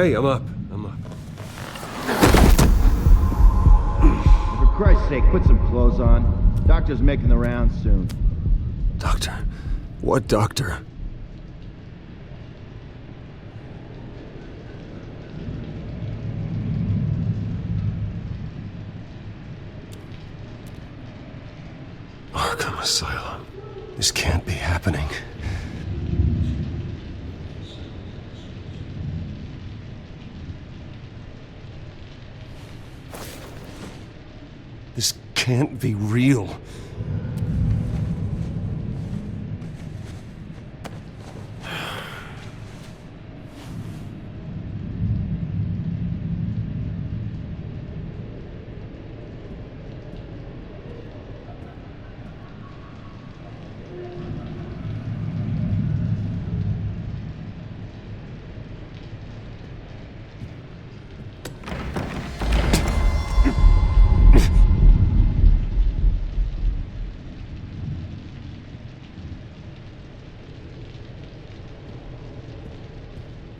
Okay, I'm up. For Christ's sake, put some clothes on. Doctor's making the rounds soon. Doctor? What doctor? Arkham Asylum. This can't be happening. This can't be real.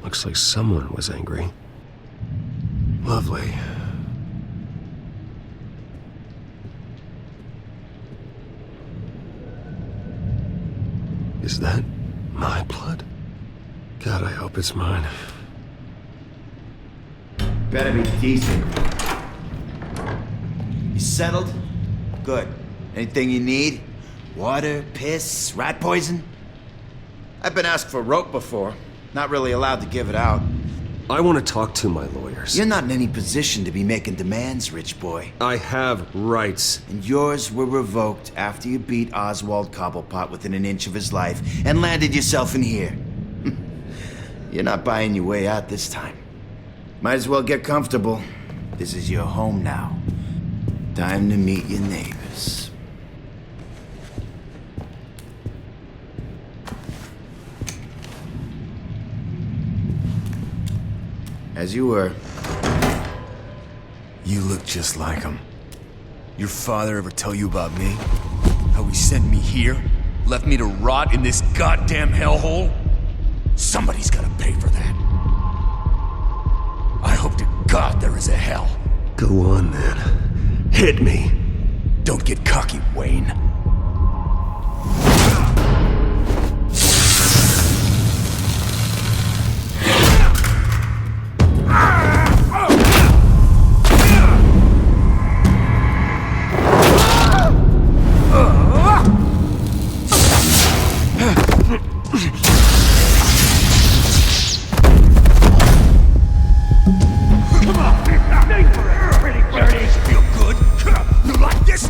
Looks like someone was angry. Lovely. Is that my blood? God, I hope it's mine. Better be decent. You settled? Good. Anything you need? Water, piss, rat poison? I've been asked for rope before. Not really allowed to give it out. I want to talk to my lawyers. You're not in any position to be making demands, rich boy. I have rights. And yours were revoked after you beat Oswald Cobblepot within an inch of his life and landed yourself in here. You're not buying your way out this time. Might as well get comfortable. This is your home now. Time to meet your neighbors. As you were. You look just like him. Your father ever tell you about me? How he sent me here? Left me to rot in this goddamn hellhole? Somebody's gotta pay for that. I hope to God there is a hell. Go on, then. Hit me. Don't get cocky, Wayne.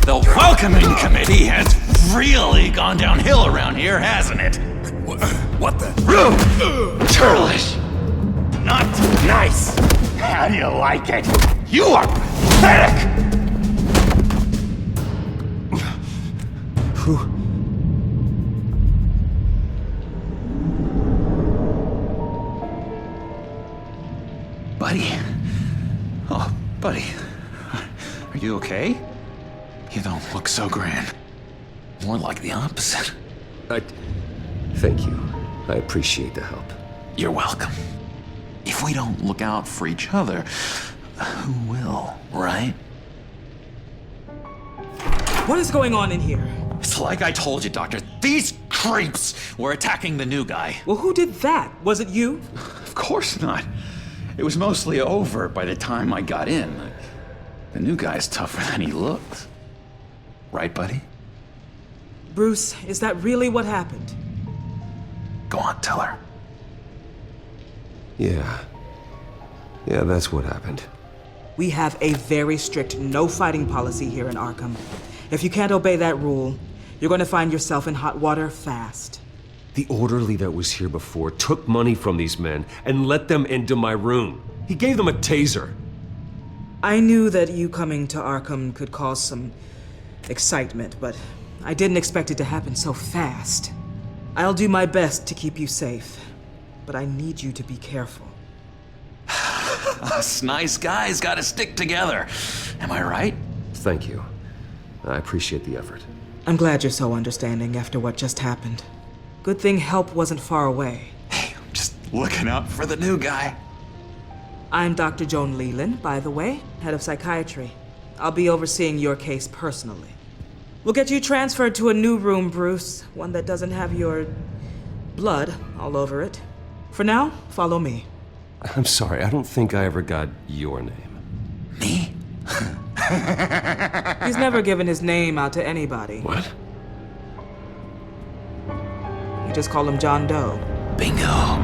The welcoming committee has really gone downhill around here, hasn't it? What the? Churlish. Not nice. How do you like it? You are pathetic. Buddy. Oh, buddy. Are you okay? You don't look so grand. More like the opposite. Thank you. I appreciate the help. You're welcome. If we don't look out for each other, who will, right? What is going on in here? It's like I told you, Doctor. These creeps were attacking the new guy. Well, who did that? Was it you? Of course not. It was mostly over by the time I got in. The new guy's tougher than he looks. Right, buddy? Bruce, is that really what happened? Go on, tell her. Yeah, that's what happened. We have a very strict no fighting policy here in Arkham. If you can't obey that rule, you're going to find yourself in hot water fast. The orderly that was here before took money from these men and let them into my room. He gave them a taser. I knew that you coming to Arkham could cause some excitement, but I didn't expect it to happen so fast. I'll do my best to keep you safe, but I need you to be careful. Us nice guys gotta stick together. Am I right? Thank you. I appreciate the effort. I'm glad you're so understanding after what just happened. Good thing help wasn't far away. Hey, I'm just looking out for the new guy. I'm Dr. Joan Leland, by the way, head of psychiatry. I'll be overseeing your case personally. We'll get you transferred to a new room, Bruce, one that doesn't have your blood all over it. For now, follow me. I'm sorry, I don't think I ever got your name. Me? He's never given his name out to anybody. What? You just call him John Doe. Bingo.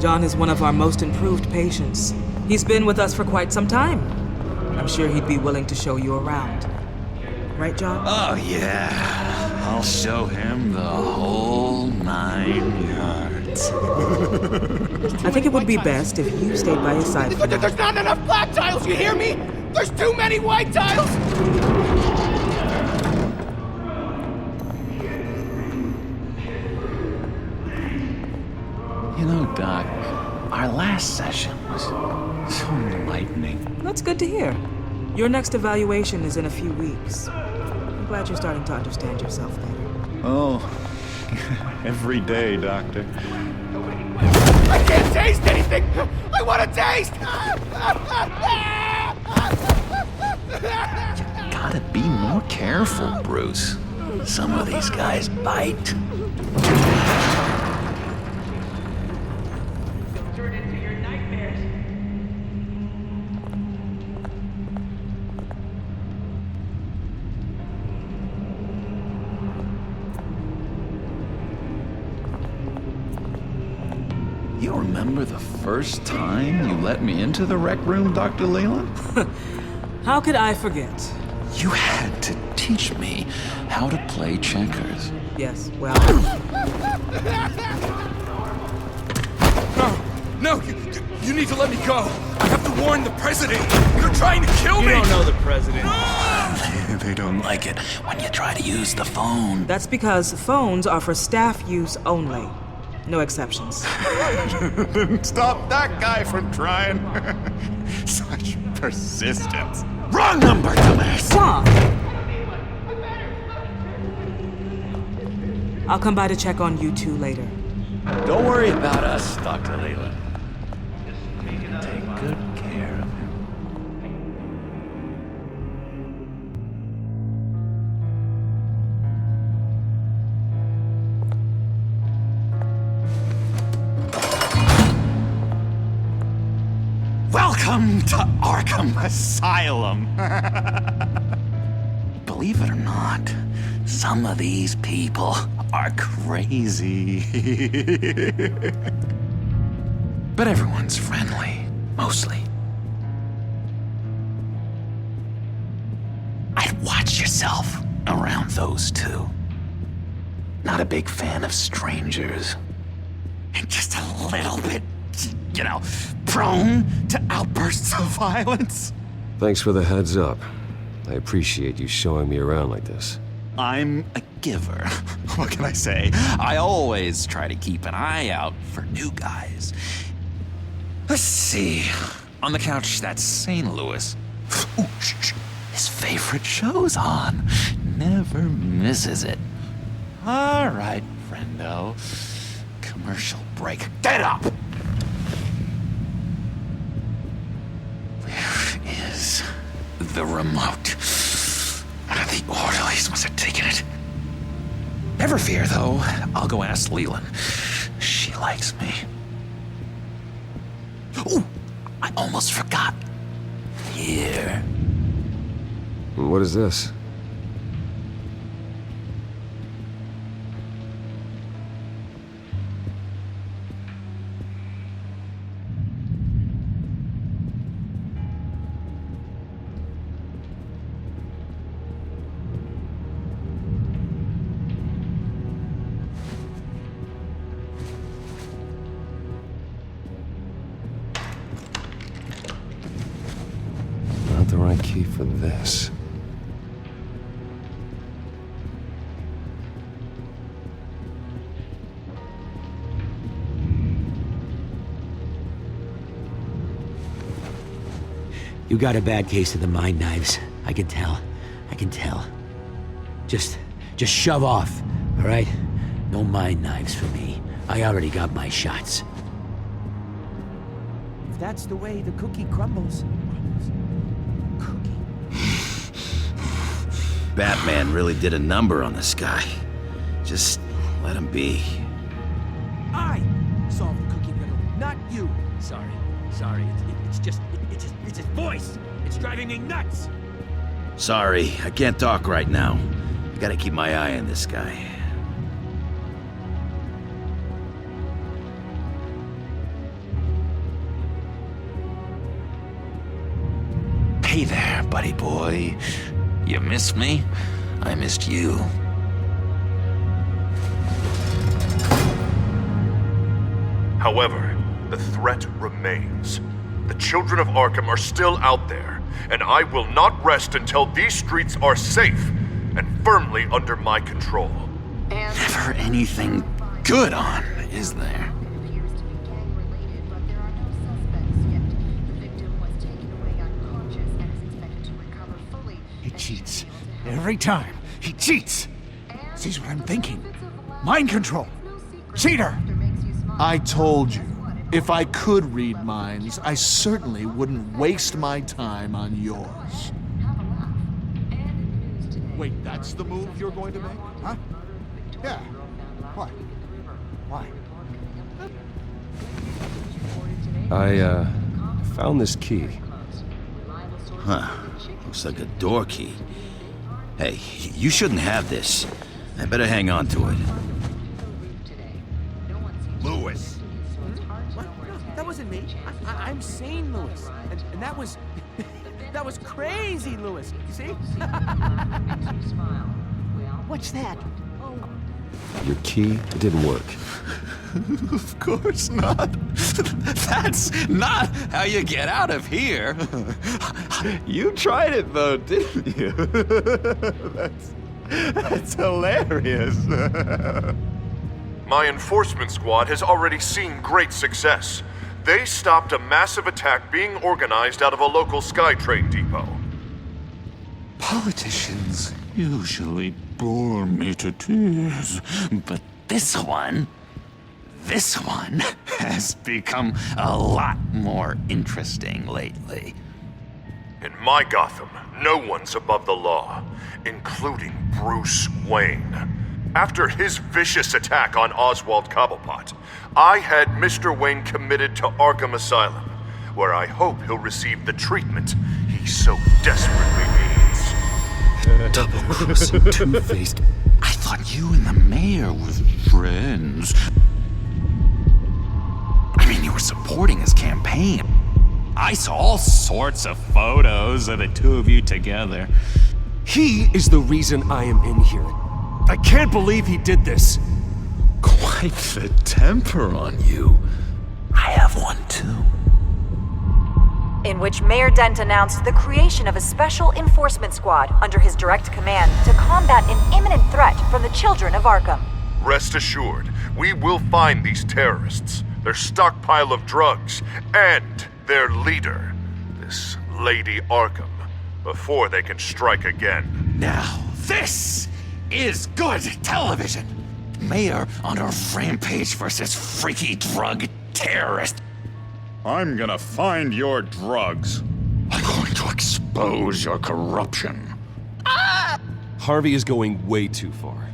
John is one of our most improved patients. He's been with us for quite some time. I'm sure he'd be willing to show you around. Right, John? Oh, yeah. I'll show him the whole 9 yards. I think it would be best if you stayed by his side. There's not enough black tiles, you hear me? There's too many white tiles! You know, Doc, our last session was so enlightening. That's good to hear. Your next evaluation is in a few weeks. I'm glad you're starting to understand yourself better. Oh, every day, Doctor. I can't taste anything! I want to taste! Gotta be more careful, Bruce. Some of these guys bite. You remember the first time you let me into the rec room, Dr. Leland? How could I forget? You had to teach me how to play checkers. Yes, well, No, you need to let me go. I have to warn the president. You're trying to kill me. You don't know the president. They don't like it when you try to use the phone. that's because phones are for staff use only. No exceptions. Stop that guy from trying. Such persistence. Wrong number, dumbass! John! I'll come by to check on you two later. Don't worry about us, Dr. Leland. Take good care of him. Welcome to Arkham Asylum. Believe it or not, some of these people are crazy. But everyone's friendly, mostly. I'd watch yourself around those two. Not a big fan of strangers. And just a little bit, you know, prone to outbursts of violence. Thanks for the heads up. I appreciate you showing me around like this. I'm a giver. What can I say? I always try to keep an eye out for new guys. Let's see. On the couch, that's St. Louis. Ooh, shh. His favorite show's on. Never misses it. All right, friendo. Commercial break. Get up! Where is the remote? The orderlies must have taken it. Never fear, though. I'll go ask Leland. She likes me. Ooh, I almost forgot. Here. What is this? Not the right key for this. You got a bad case of the mind knives. I can tell. I can tell. Just shove off, all right? No mind knives for me. I already got my shots. If that's the way the cookie crumbles. Batman really did a number on this guy. Just let him be. I solved the cookie riddle, not you. Sorry. It's his voice. It's driving me nuts. Sorry, I can't talk right now. I gotta keep my eye on this guy. Hey there, buddy boy. You missed me? I missed you. However, the threat remains. The children of Arkham are still out there, and I will not rest until these streets are safe and firmly under my control. Never anything good on, is there? He cheats. Every time. He cheats! Sees what I'm thinking. Mind control. Cheater! I told you, if I could read minds, I certainly wouldn't waste my time on yours. Wait, that's the move you're going to make? Huh? Yeah. What? Why? I found this key. Huh. Looks like a door key. Hey, you shouldn't have this. I better hang on to it. Lewis. What? No, that wasn't me. I'm sane, Lewis. And that was... that was crazy, Lewis. You see? What's that? Your key didn't work. Of course not. That's not how you get out of here. You tried it though, didn't you? That's hilarious. My enforcement squad has already seen great success. They stopped a massive attack being organized out of a local SkyTrain depot. Politicians usually bore me to tears, but this one has become a lot more interesting lately. In my Gotham, no one's above the law, including Bruce Wayne. After his vicious attack on Oswald Cobblepot, I had Mr. Wayne committed to Arkham Asylum, where I hope he'll receive the treatment he so desperately needs. Double-crossing, two-faced. I thought you and the mayor were friends. I mean, you were supporting his campaign. I saw all sorts of photos of the two of you together. He is the reason I am in here. I can't believe he did this. Quite the temper on you. I have one too. In which Mayor Dent announced the creation of a special enforcement squad under his direct command to combat an imminent threat from the children of Arkham. Rest assured, we will find these terrorists, their stockpile of drugs, and their leader, this Lady Arkham, before they can strike again. Now, this is good television. Mayor on a rampage versus freaky drug terrorist. I'm gonna find your drugs. I'm going to expose your corruption. Harvey is going way too far.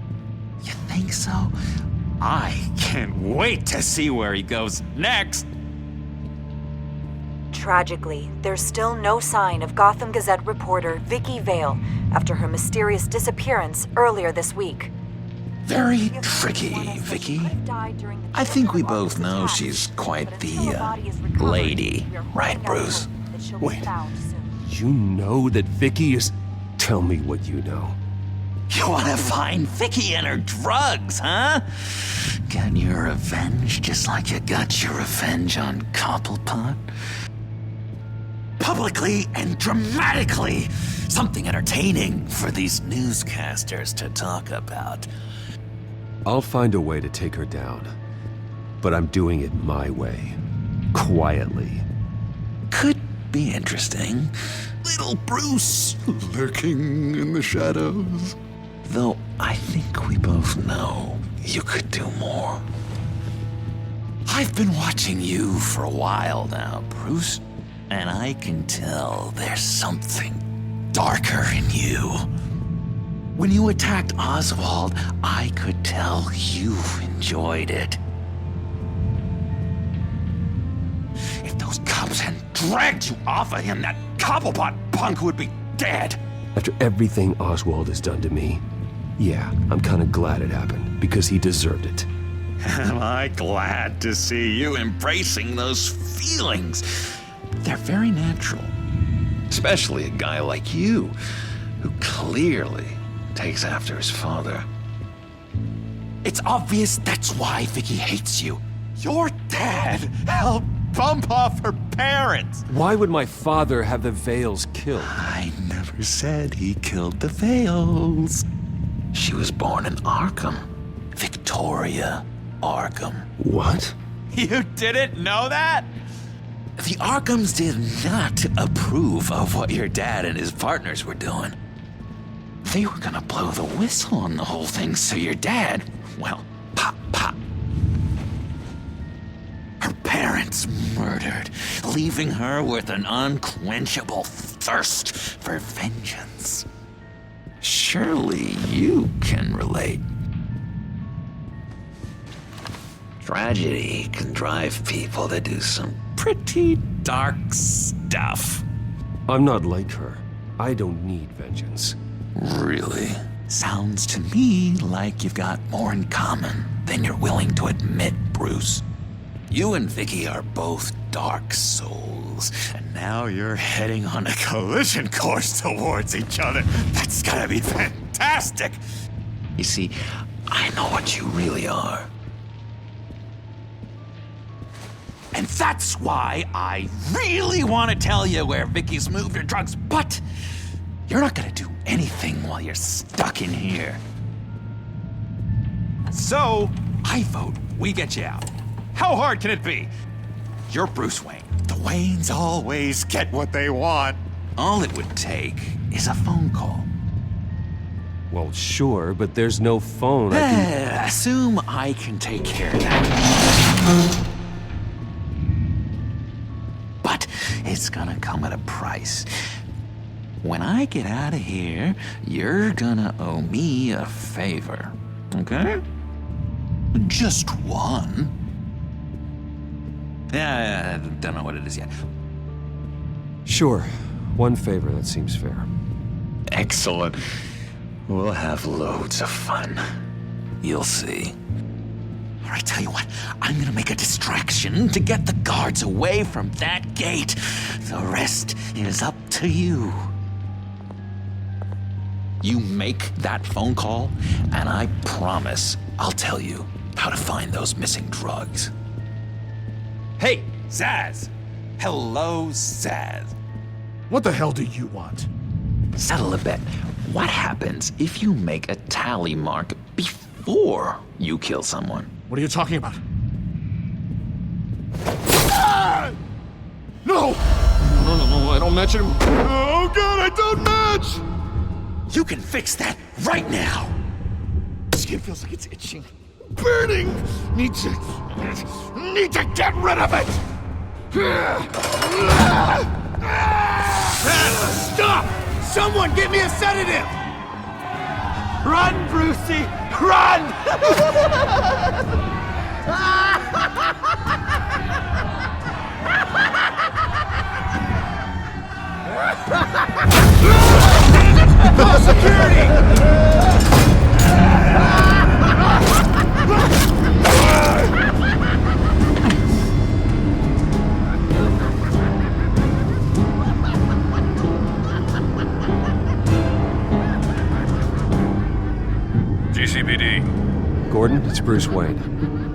You think so? I can't wait to see where he goes next. Tragically, there's still no sign of Gotham Gazette reporter Vicky Vale after her mysterious disappearance earlier this week. Very tricky, Vicky. I think we both know she's quite the, lady. Right, Bruce? Wait. You know that Vicky is... Tell me what you know. You want to find Vicky and her drugs, huh? Get your revenge just like you got your revenge on Cobblepot? Publicly and dramatically. Something entertaining for these newscasters to talk about. I'll find a way to take her down. But I'm doing it my way. Quietly. Could be interesting. Little Bruce lurking in the shadows. Though I think we both know you could do more. I've been watching you for a while now, Bruce, and I can tell there's something darker in you. When you attacked Oswald, I could tell you enjoyed it. If those cops hadn't dragged you off of him, that Cobblepot punk would be dead. After everything Oswald has done to me, yeah, I'm kind of glad it happened, because he deserved it. Am I glad to see you embracing those feelings? They're very natural. Especially a guy like you, who clearly takes after his father. It's obvious that's why Vicky hates you. Your dad helped bump off her parents. Why would my father have the Vales killed? I never said he killed the Vales. She was born in Arkham. Victoria Arkham. What? You didn't know that? The Arkhams did not approve of what your dad and his partners were doing. They were gonna blow the whistle on the whole thing, so your dad, well, pop. Her parents murdered, leaving her with an unquenchable thirst for vengeance. Surely you can relate. Tragedy can drive people to do some pretty dark stuff. I'm not like her. I don't need vengeance. Really? Sounds to me like you've got more in common than you're willing to admit, Bruce. You and Vicky are both dark souls, and now you're heading on a collision course towards each other. That's gotta be fantastic! You see, I know what you really are. And that's why I really want to tell you where Vicky's moved her drugs, but you're not gonna do anything while you're stuck in here. So, I vote we get you out. How hard can it be? You're Bruce Wayne. The Waynes always get what they want. All it would take is a phone call. Well, sure, but there's no phone. Assume I can take care of that. But it's gonna come at a price. When I get out of here, you're gonna owe me a favor, okay? Just one. Yeah, I don't know what it is yet. Sure. One favor, that seems fair. Excellent. We'll have loads of fun. You'll see. All right, tell you what, I'm gonna make a distraction to get the guards away from that gate. The rest is up to you. You make that phone call, and I promise I'll tell you how to find those missing drugs. Hey, Zaz! Hello, Zaz. What the hell do you want? Settle a bet. What happens if you make a tally mark before you kill someone? What are you talking about? Ah! No! No, I don't match him. Oh god, I don't match! You can fix that right now! Skin feels like it's itching. Burning! Need to get rid of it! Stop! Someone get me a sedative! Run, Brucey! Run! Call security! GCPD. Gordon, it's Bruce Wayne.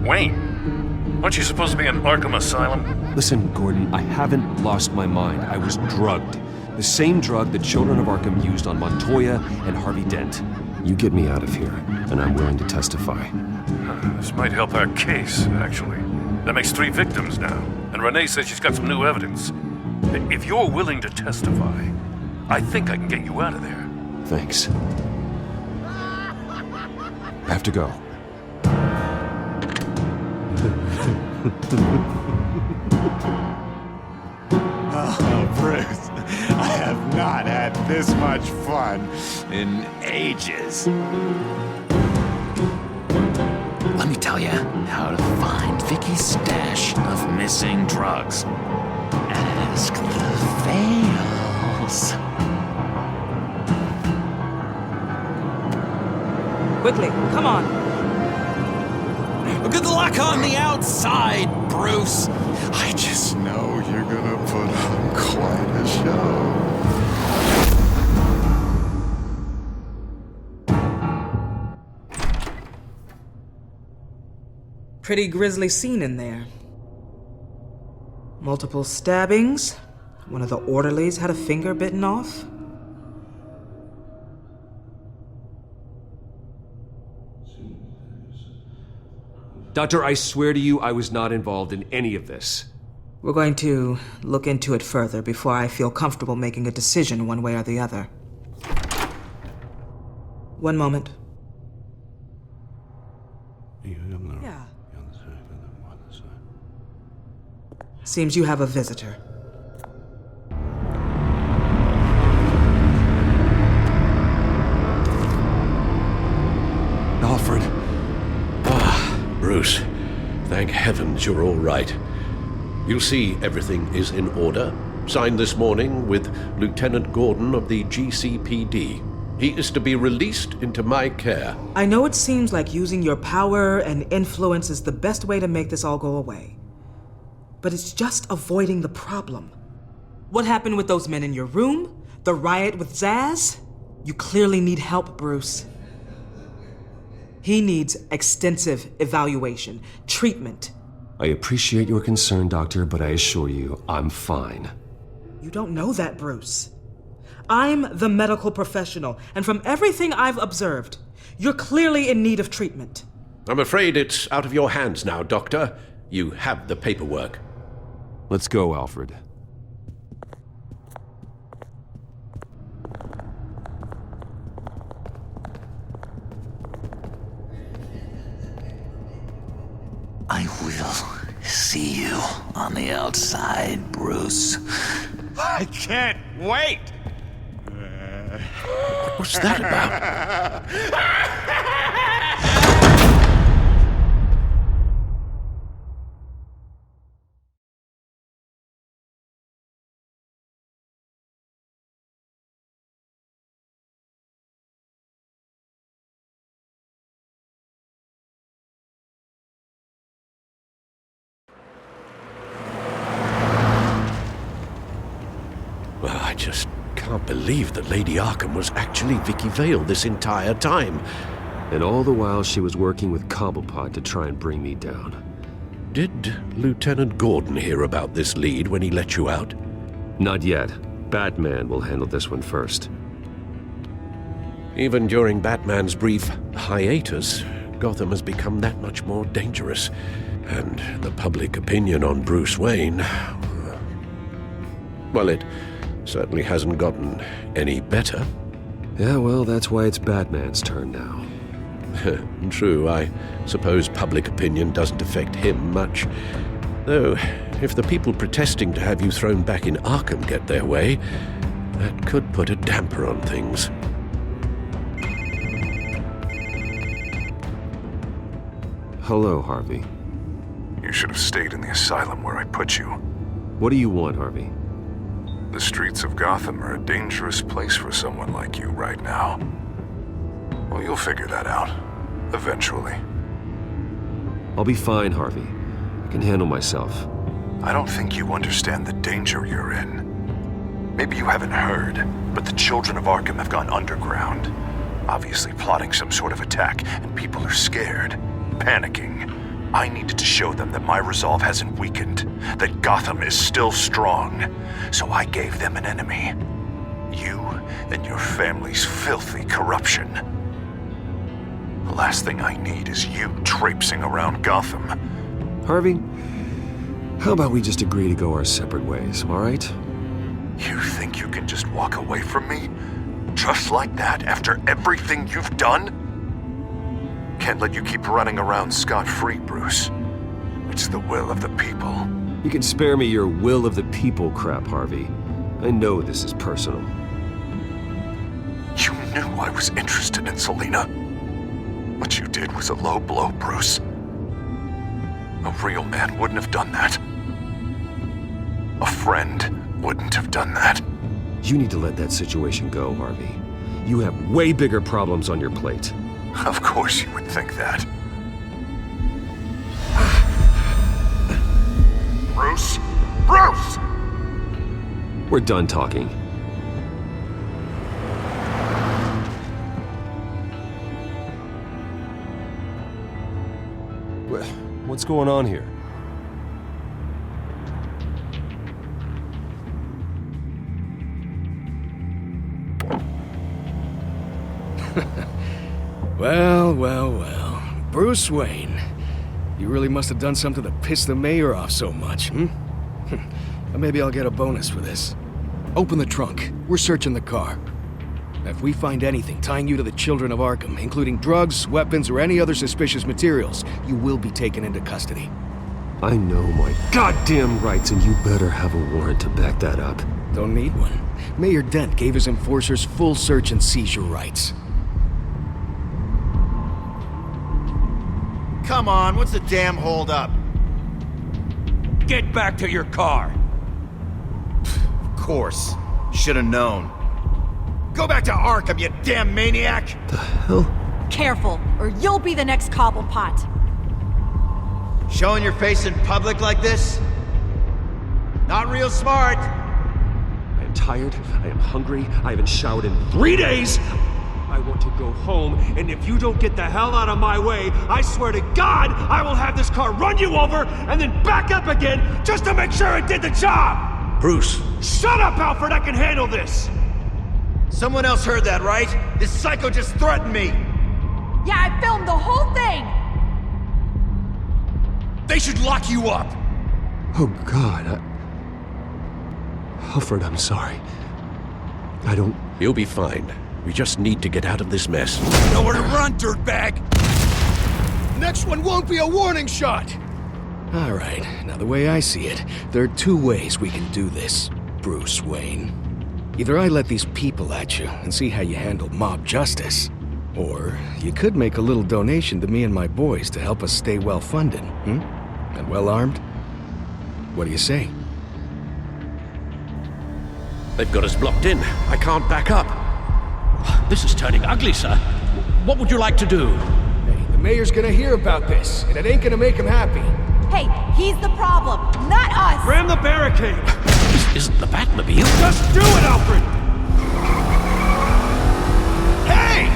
Wayne? Aren't you supposed to be in Arkham Asylum? Listen, Gordon, I haven't lost my mind. I was drugged. The same drug the children of Arkham used on Montoya and Harvey Dent. You get me out of here, and I'm willing to testify. This might help our case, actually. That makes 3 victims now. And Renee says she's got some new evidence. If you're willing to testify, I think I can get you out of there. Thanks. I have to go. Oh, Bruce, I have not had this much fun in ages. Let me tell you how to find Vicky's stash of missing drugs. Ask the Fails. Quickly, come on. Good luck on the outside, Bruce. I just know you're gonna put on quite a show. Pretty grisly scene in there. Multiple stabbings. One of the orderlies had a finger bitten off. Doctor, I swear to you, I was not involved in any of this. We're going to look into it further before I feel comfortable making a decision one way or the other. One moment. Yeah. Seems you have a visitor. Alfred. Bruce, thank heavens you're all right. You'll see everything is in order. Signed this morning with Lieutenant Gordon of the GCPD. He is to be released into my care. I know it seems like using your power and influence is the best way to make this all go away. But it's just avoiding the problem. What happened with those men in your room? The riot with Zaz? You clearly need help, Bruce. He needs extensive evaluation, treatment. I appreciate your concern, Doctor, but I assure you, I'm fine. You don't know that, Bruce. I'm the medical professional, and from everything I've observed, you're clearly in need of treatment. I'm afraid it's out of your hands now, Doctor. You have the paperwork. Let's go, Alfred. I will see you on the outside, Bruce. I can't wait! What's that about? Well, I just can't believe that Lady Arkham was actually Vicky Vale this entire time. And all the while she was working with Cobblepot to try and bring me down. Did Lieutenant Gordon hear about this lead when he let you out? Not yet. Batman will handle this one first. Even during Batman's brief hiatus, Gotham has become that much more dangerous. And the public opinion on Bruce Wayne... well, it certainly hasn't gotten any better. Yeah, well, that's why it's Batman's turn now. True, I suppose public opinion doesn't affect him much. Though, if the people protesting to have you thrown back in Arkham get their way, that could put a damper on things. Hello, Harvey. You should have stayed in the asylum where I put you. What do you want, Harvey? The streets of Gotham are a dangerous place for someone like you right now. Well, you'll figure that out. Eventually. I'll be fine, Harvey. I can handle myself. I don't think you understand the danger you're in. Maybe you haven't heard, but the children of Arkham have gone underground. Obviously plotting some sort of attack, and people are scared, panicking. I needed to show them that my resolve hasn't weakened, that Gotham is still strong. So I gave them an enemy. You and your family's filthy corruption. The last thing I need is you traipsing around Gotham. Harvey, how about we just agree to go our separate ways, all right? You think you can just walk away from me? Just like that, after everything you've done? Can't let you keep running around scot-free, Bruce. It's the will of the people. You can spare me your will of the people crap, Harvey. I know this is personal. You knew I was interested in Selina. What you did was a low blow, Bruce. A real man wouldn't have done that. A friend wouldn't have done that. You need to let that situation go, Harvey. You have way bigger problems on your plate. Of course you would think that. Bruce? Bruce! We're done talking. What's going on here? Well, well, well. Bruce Wayne. You really must have done something to piss the mayor off so much, hmm? Maybe I'll get a bonus for this. Open the trunk. We're searching the car. If we find anything tying you to the children of Arkham, including drugs, weapons, or any other suspicious materials, you will be taken into custody. I know my goddamn rights, and you better have a warrant to back that up. Don't need one. Mayor Dent gave his enforcers full search and seizure rights. Come on, what's the damn holdup? Get back to your car! Of course. Should've known. Go back to Arkham, you damn maniac! The hell? Careful, or you'll be the next Cobblepot. Showing your face in public like this? Not real smart. I am tired, I am hungry, I haven't showered in 3 days! I want to go home, and if you don't get the hell out of my way, I swear to God, I will have this car run you over, and then back up again, just to make sure it did the job! Bruce! Shut up, Alfred, I can handle this! Someone else heard that, right? This psycho just threatened me! Yeah, I filmed the whole thing! They should lock you up! Oh, God, Alfred, I'm sorry. I don't... You'll be fine. We just need to get out of this mess. Nowhere to run, dirtbag! Next one won't be a warning shot! All right, now the way I see it, there are two ways we can do this, Bruce Wayne. Either I let these people at you and see how you handle mob justice, or you could make a little donation to me and my boys to help us stay well-funded, and well-armed. What do you say? They've got us blocked in. I can't back up. This is turning ugly, sir. What would you like to do? Hey, the mayor's gonna hear about this, and it ain't gonna make him happy. Hey, he's the problem, not us! Ram the barricade! This isn't the Batmobile. Just do it, Alfred! Hey!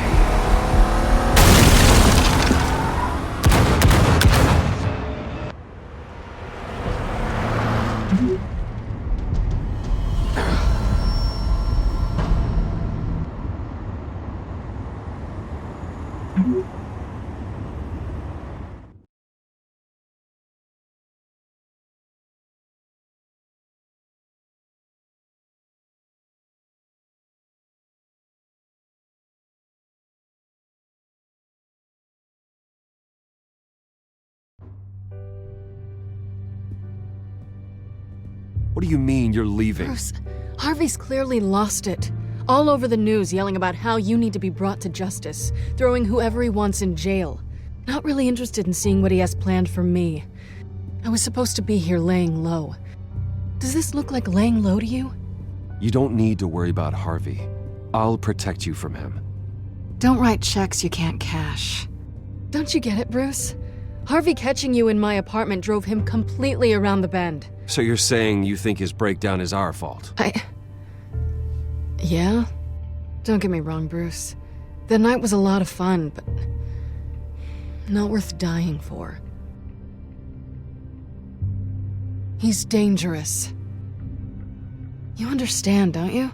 What do you mean you're leaving? Bruce, Harvey's clearly lost it. All over the news yelling about how you need to be brought to justice, throwing whoever he wants in jail. Not really interested in seeing what he has planned for me. I was supposed to be here laying low. Does this look like laying low to you? You don't need to worry about Harvey. I'll protect you from him. Don't write checks you can't cash. Don't you get it, Bruce? Harvey catching you in my apartment drove him completely around the bend. So you're saying you think his breakdown is our fault? Yeah? Don't get me wrong, Bruce. The night was a lot of fun, but not worth dying for. He's dangerous. You understand, don't you?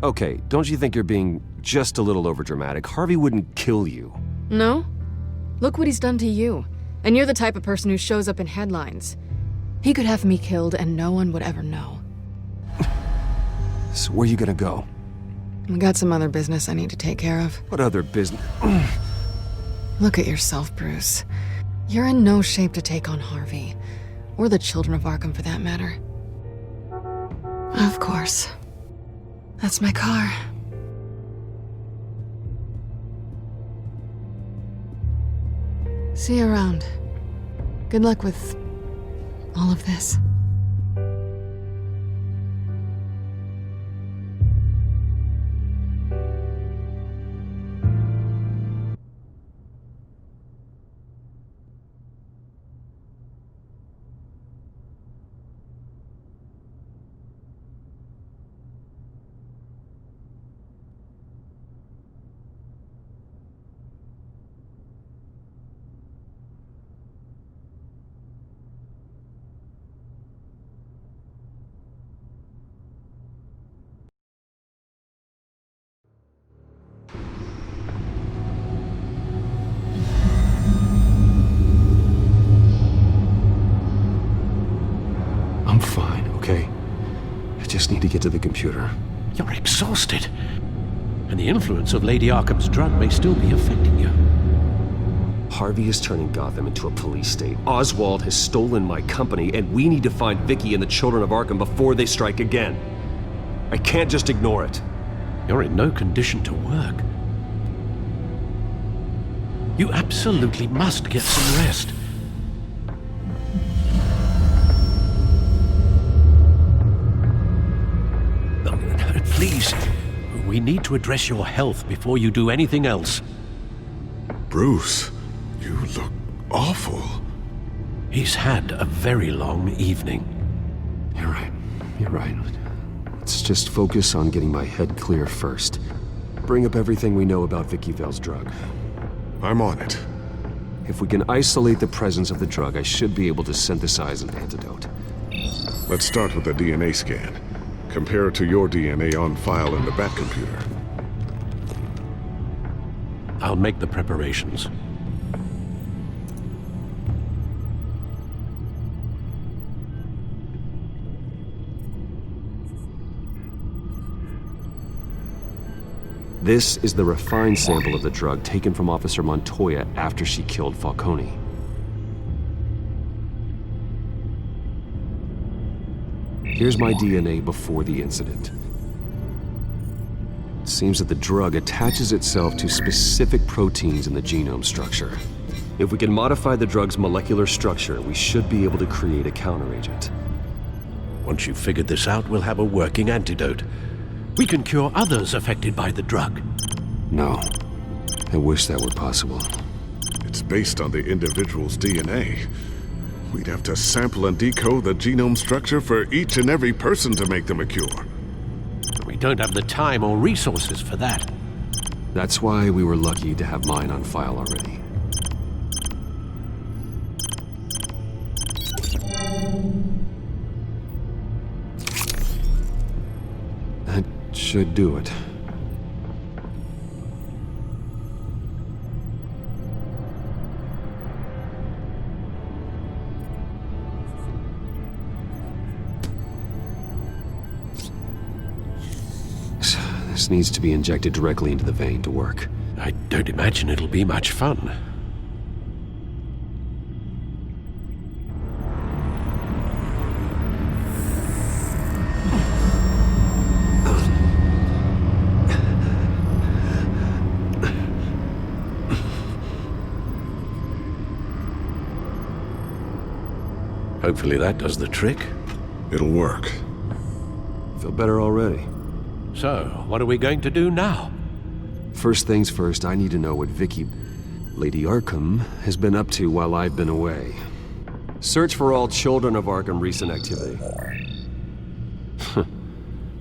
Okay, don't you think you're being just a little overdramatic? Harvey wouldn't kill you. No? Look what he's done to you. And you're the type of person who shows up in headlines. He could have me killed and no one would ever know. So where you gonna go? We got some other business I need to take care of. What other business? Look at yourself, Bruce. You're in no shape to take on Harvey. Or the children of Arkham, for that matter. Of course. That's my car. See you around. Good luck with all of this. I'm fine, okay? I just need to get to the computer. You're exhausted. And the influence of Lady Arkham's drug may still be affecting you. Harvey is turning Gotham into a police state. Oswald has stolen my company, and we need to find Vicky and the children of Arkham before they strike again. I can't just ignore it. You're in no condition to work. You absolutely must get some rest. Please, we need to address your health before you do anything else. Bruce, you look awful. He's had a very long evening. You're right. You're right. Let's just focus on getting my head clear first. Bring up everything we know about Vicky Vale's drug. I'm on it. If we can isolate the presence of the drug, I should be able to synthesize an antidote. Let's start with a DNA scan. Compare it to your DNA on file in the Bat computer. I'll make the preparations. This is the refined sample of the drug taken from Officer Montoya after she killed Falcone. Here's my DNA before the incident. It seems that the drug attaches itself to specific proteins in the genome structure. If we can modify the drug's molecular structure, we should be able to create a counteragent. Once you've figured this out, we'll have a working antidote. We can cure others affected by the drug. No. I wish that were possible. It's based on the individual's DNA. We'd have to sample and decode the genome structure for each and every person to make them a cure. We don't have the time or resources for that. That's why we were lucky to have mine on file already. That should do it. This needs to be injected directly into the vein to work. I don't imagine it'll be much fun. Hopefully that does the trick. It'll work. Feel better already. So, what are we going to do now? First things first, I need to know what Vicky, Lady Arkham, has been up to while I've been away. Search for all children of Arkham recent activity.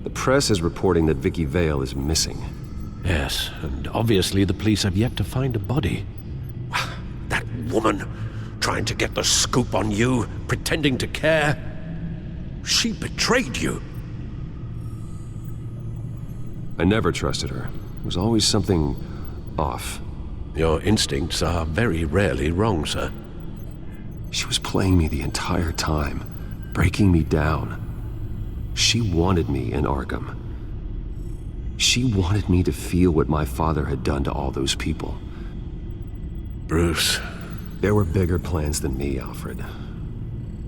The press is reporting that Vicky Vale is missing. Yes, and obviously the police have yet to find a body. That woman, trying to get the scoop on you, pretending to care. She betrayed you. I never trusted her. There was always something off. Your instincts are very rarely wrong, sir. She was playing me the entire time, breaking me down. She wanted me in Arkham. She wanted me to feel what my father had done to all those people. Bruce. There were bigger plans than me, Alfred.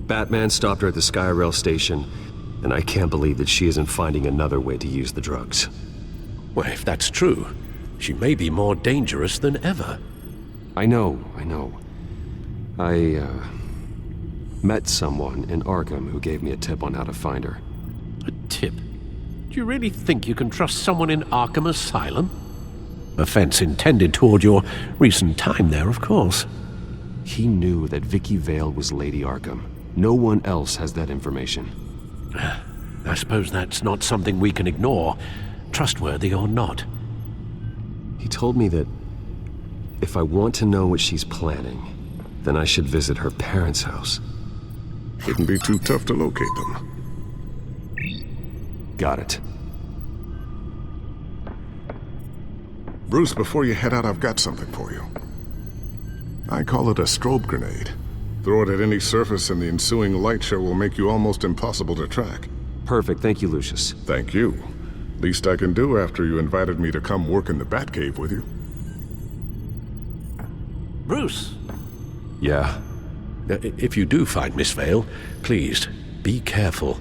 Batman stopped her at the Skyrail station, and I can't believe that she isn't finding another way to use the drugs. Well, if that's true, she may be more dangerous than ever. I know. I met someone in Arkham who gave me a tip on how to find her. A tip? Do you really think you can trust someone in Arkham Asylum? Offense intended toward your recent time there, of course. He knew that Vicky Vale was Lady Arkham. No one else has that information. I suppose that's not something we can ignore, trustworthy or not. He told me that if I want to know what she's planning, then I should visit her parents' house. Shouldn't be too tough to locate them. Got it. Bruce, before you head out, I've got something for you. I call it a strobe grenade. Throw it at any surface and the ensuing light show will make you almost impossible to track. Perfect, thank you, Lucius. Thank you. Least I can do after you invited me to come work in the Batcave with you. Bruce! Yeah? If you do find Miss Vale, please, be careful.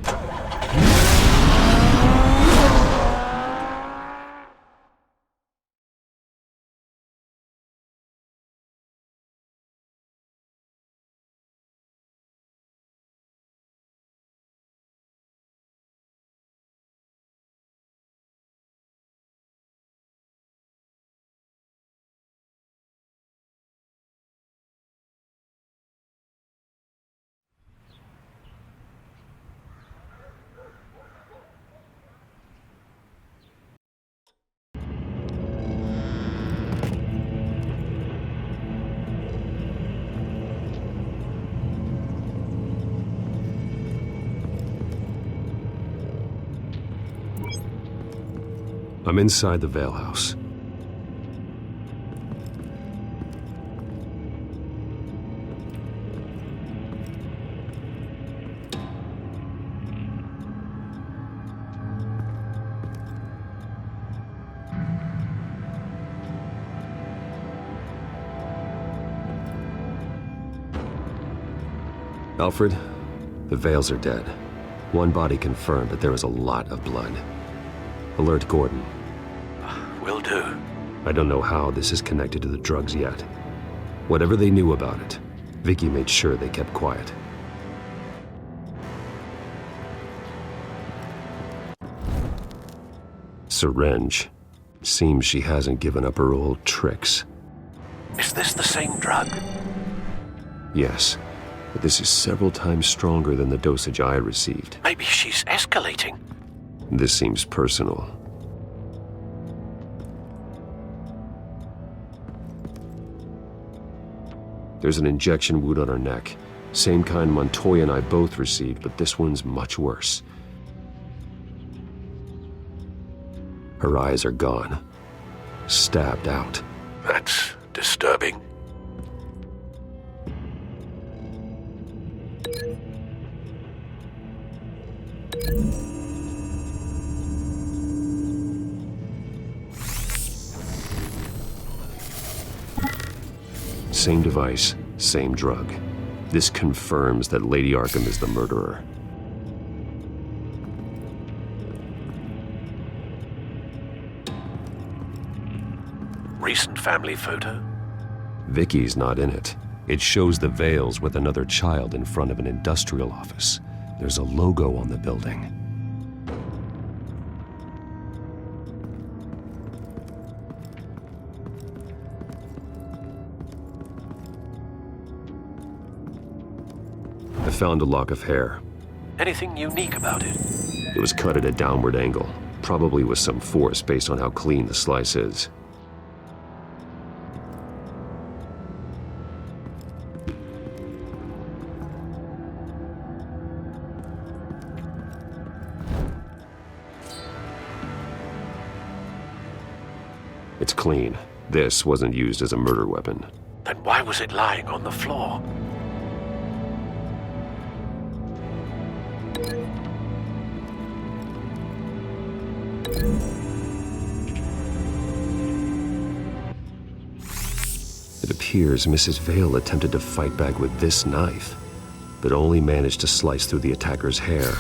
I'm inside the Vale house. Alfred, the Vales are dead. One body confirmed, but there is a lot of blood. Alert Gordon. Will do. I don't know how this is connected to the drugs yet. Whatever they knew about it, Vicky made sure they kept quiet. Syringe. Seems she hasn't given up her old tricks. Is this the same drug? Yes, but this is several times stronger than the dosage I received. Maybe she's escalating. This seems personal. There's an injection wound on her neck. Same kind Montoya and I both received, but this one's much worse. Her eyes are gone. Stabbed out. That's disturbing. Same device, same drug. This confirms that Lady Arkham is the murderer. Recent family photo? Vicky's not in it. It shows the Vales with another child in front of an industrial office. There's a logo on the building. I found a lock of hair. Anything unique about it? It was cut at a downward angle, probably with some force based on how clean the slice is. It's clean. This wasn't used as a murder weapon. Then why was it lying on the floor? appears Mrs. Vale attempted to fight back with this knife, but only managed to slice through the attacker's hair.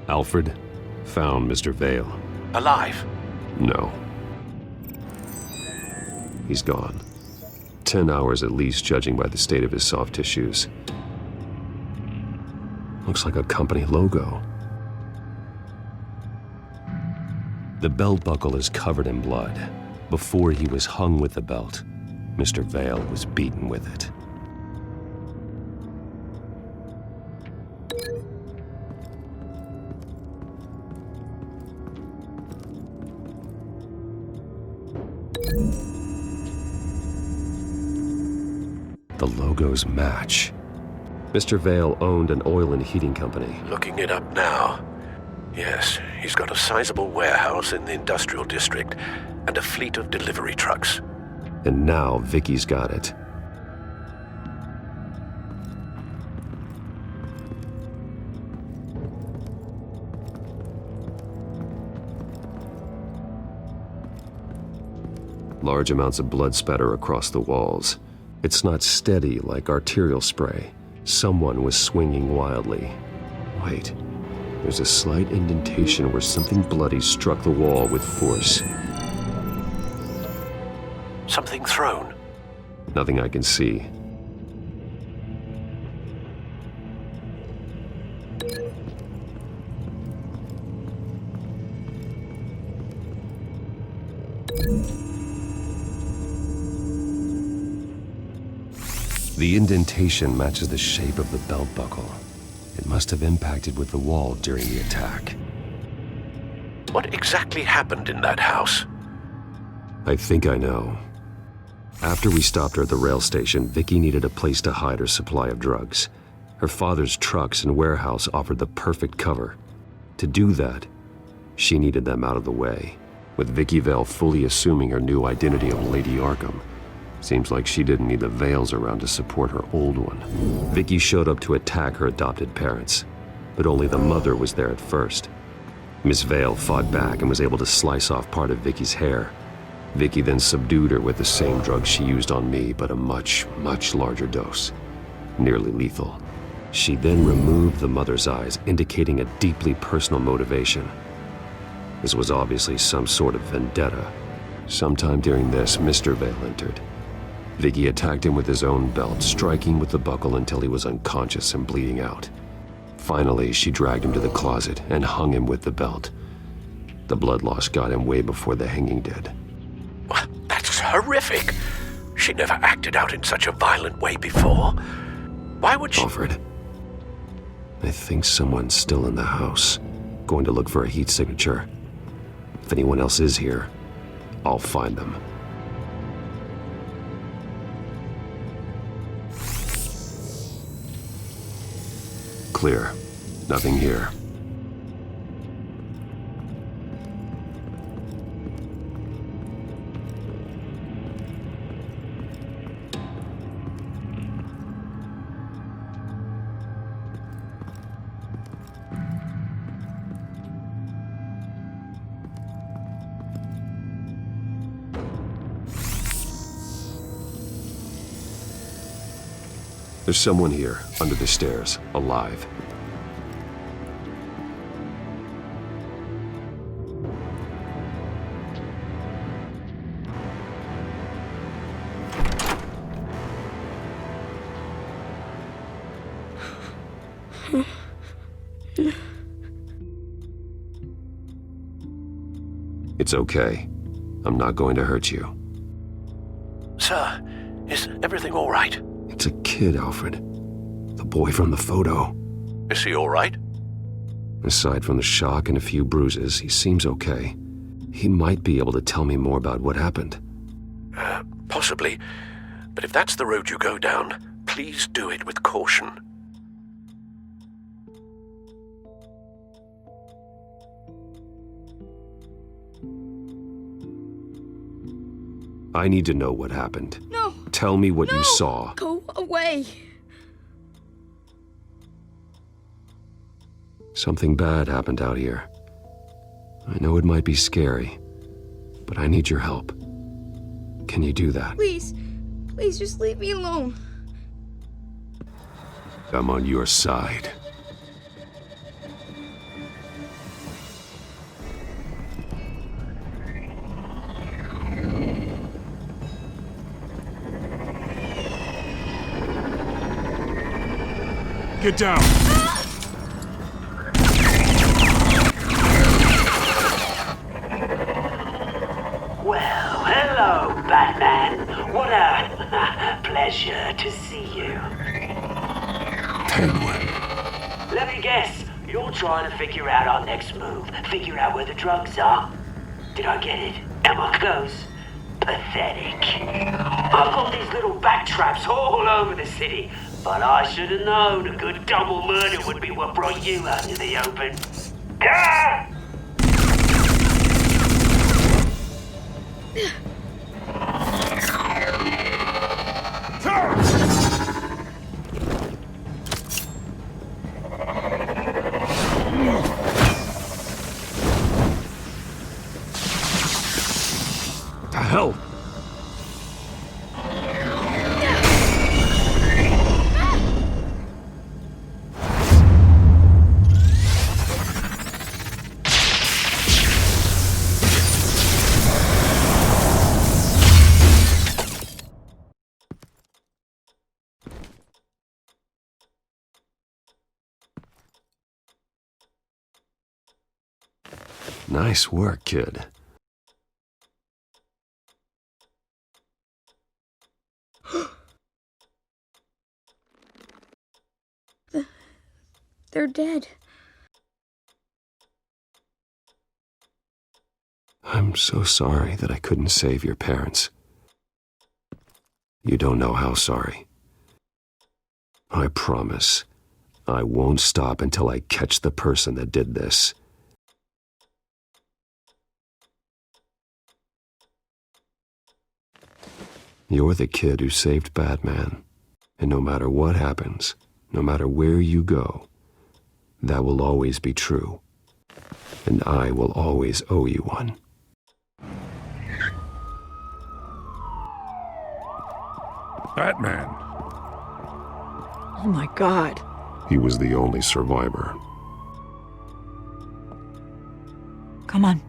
Alfred found Mr. Vale. Alive? No. He's gone. 10 hours at least, judging by the state of his soft tissues. Looks like a company logo. The belt buckle is covered in blood. Before he was hung with the belt, Mr. Vale was beaten with it. The logos match. Mr. Vale owned an oil and heating company. Looking it up now. Yes, he's got a sizable warehouse in the industrial district and a fleet of delivery trucks. And now Vicky's got it. Large amounts of blood spatter across the walls. It's not steady like arterial spray. Someone was swinging wildly. Wait, there's a slight indentation where something bloody struck the wall with force. Something thrown? Nothing I can see. The indentation matches the shape of the belt buckle. It must have impacted with the wall during the attack. What exactly happened in that house? I think I know. After we stopped her at the rail station, Vicky needed a place to hide her supply of drugs. Her father's trucks and warehouse offered the perfect cover. To do that, she needed them out of the way, with Vicky Vale fully assuming her new identity of Lady Arkham. Seems like she didn't need the Vales around to support her old one. Vicky showed up to attack her adopted parents, but only the mother was there at first. Miss Vale fought back and was able to slice off part of Vicky's hair. Vicky then subdued her with the same drug she used on me, but a much, much larger dose. Nearly lethal. She then removed the mother's eyes, indicating a deeply personal motivation. This was obviously some sort of vendetta. Sometime during this, Mr. Vale entered. Vicky attacked him with his own belt, striking with the buckle until he was unconscious and bleeding out. Finally, she dragged him to the closet and hung him with the belt. The blood loss got him way before the hanging did. That's horrific. She never acted out in such a violent way before. Why would she— Alfred, I think someone's still in the house. Going to look for a heat signature. If anyone else is here, I'll find them. Clear. Nothing here. There's someone here, under the stairs, alive. It's okay. I'm not going to hurt you. Sir, is everything all right? It's a kid, Alfred. The boy from the photo. Is he all right? Aside from the shock and a few bruises, he seems okay. He might be able to tell me more about what happened. Possibly. But if that's the road you go down, please do it with caution. I need to know what happened. No. Tell me what you saw. Go away. Something bad happened out here. I know it might be scary, but I need your help. Can you do that? Please, please just leave me alone. I'm on your side. Get down! Well, hello, Batman. What a pleasure to see you. Penguin. Let me guess, you're trying to figure out our next move. Figure out where the drugs are. Did I get it? Am I close? Pathetic. I've got these little bat traps all over the city, but I should have known a good double murder would be what brought you out to the open. Ah! The hell? Nice work, kid. They're dead. I'm so sorry that I couldn't save your parents. You don't know how sorry. I promise, I won't stop until I catch the person that did this. You're the kid who saved Batman, and no matter what happens, no matter where you go, that will always be true, and I will always owe you one. Batman. Oh my God. He was the only survivor. Come on,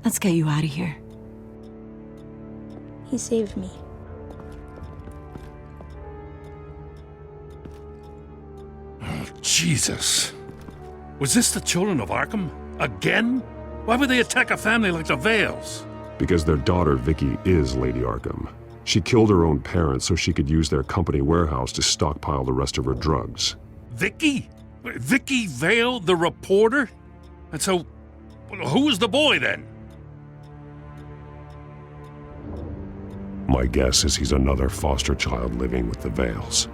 let's get you out of here. He saved me. Jesus. Was this the children of Arkham? Again? Why would they attack a family like the Vales? Because their daughter, Vicky, is Lady Arkham. She killed her own parents so she could use their company warehouse to stockpile the rest of her drugs. Vicky? Vicky Vale, the reporter? And so, who was the boy then? My guess is he's another foster child living with the Vales.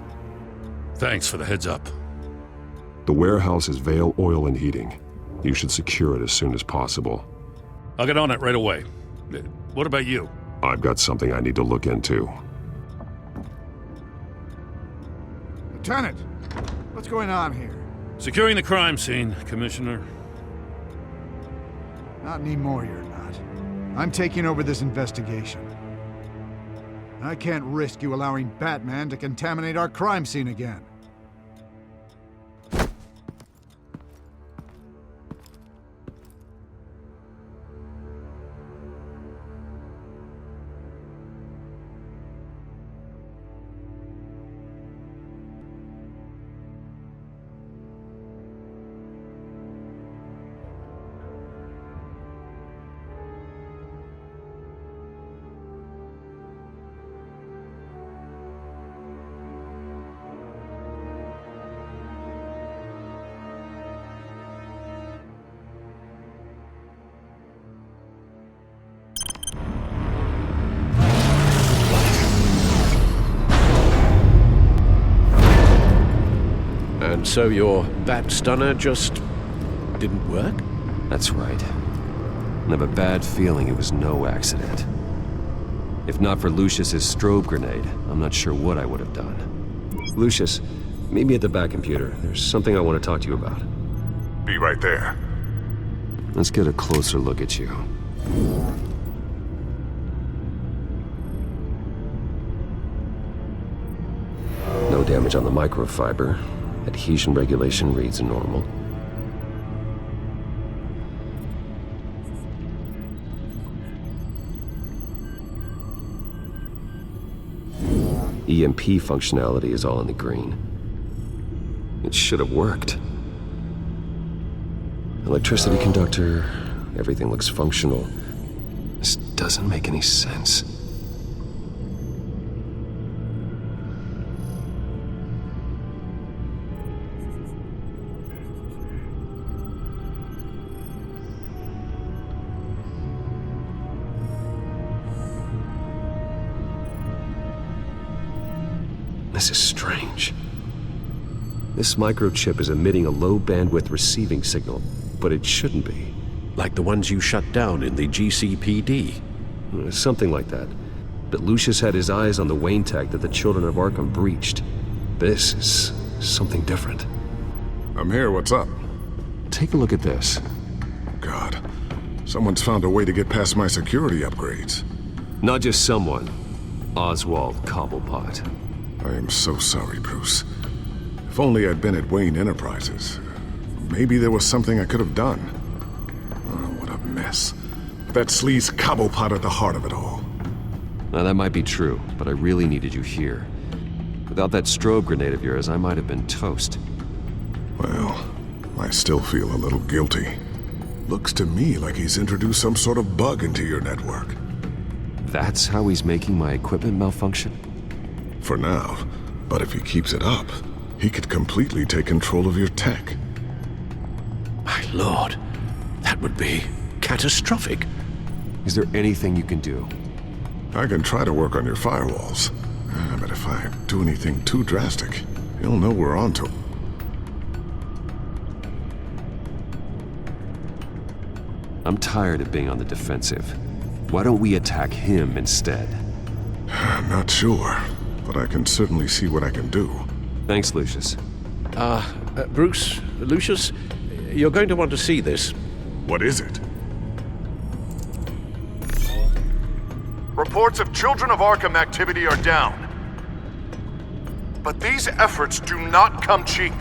Thanks for the heads up. The warehouse is Vale Oil and Heating. You should secure it as soon as possible. I'll get on it right away. What about you? I've got something I need to look into. Lieutenant, what's going on here? Securing the crime scene, Commissioner. Not anymore, you're not. I'm taking over this investigation. I can't risk you allowing Batman to contaminate our crime scene again. And so your bat stunner just didn't work? That's right. I have a bad feeling it was no accident. If not for Lucius's strobe grenade, I'm not sure what I would have done. Lucius, meet me at the back computer. There's something I want to talk to you about. Be right there. Let's get a closer look at you. No damage on the microfiber. Adhesion regulation reads normal. EMP functionality is all in the green. It should have worked. Electricity conductor, everything looks functional. This doesn't make any sense. This is strange. This microchip is emitting a low-bandwidth receiving signal, but it shouldn't be. Like the ones you shut down in the GCPD. Something like that. But Lucius had his eyes on the Wayne tech that the Children of Arkham breached. This is something different. I'm here, what's up? Take a look at this. God, someone's found a way to get past my security upgrades. Not just someone. Oswald Cobblepot. I am so sorry, Bruce. If only I'd been at Wayne Enterprises. Maybe there was something I could have done. Oh, what a mess. That sleaze Cobblepot at the heart of it all. Now that might be true, but I really needed you here. Without that strobe grenade of yours, I might have been toast. Well, I still feel a little guilty. Looks to me like he's introduced some sort of bug into your network. That's how he's making my equipment malfunction? For now, but if he keeps it up, he could completely take control of your tech. My lord, that would be catastrophic. Is there anything you can do? I can try to work on your firewalls, but if I do anything too drastic, he'll know we're onto him. I'm tired of being on the defensive. Why don't we attack him instead? Not sure, but I can certainly see what I can do. Thanks, Lucius. Bruce, Lucius, you're going to want to see this. What is it? Reports of Children of Arkham activity are down. But these efforts do not come cheap.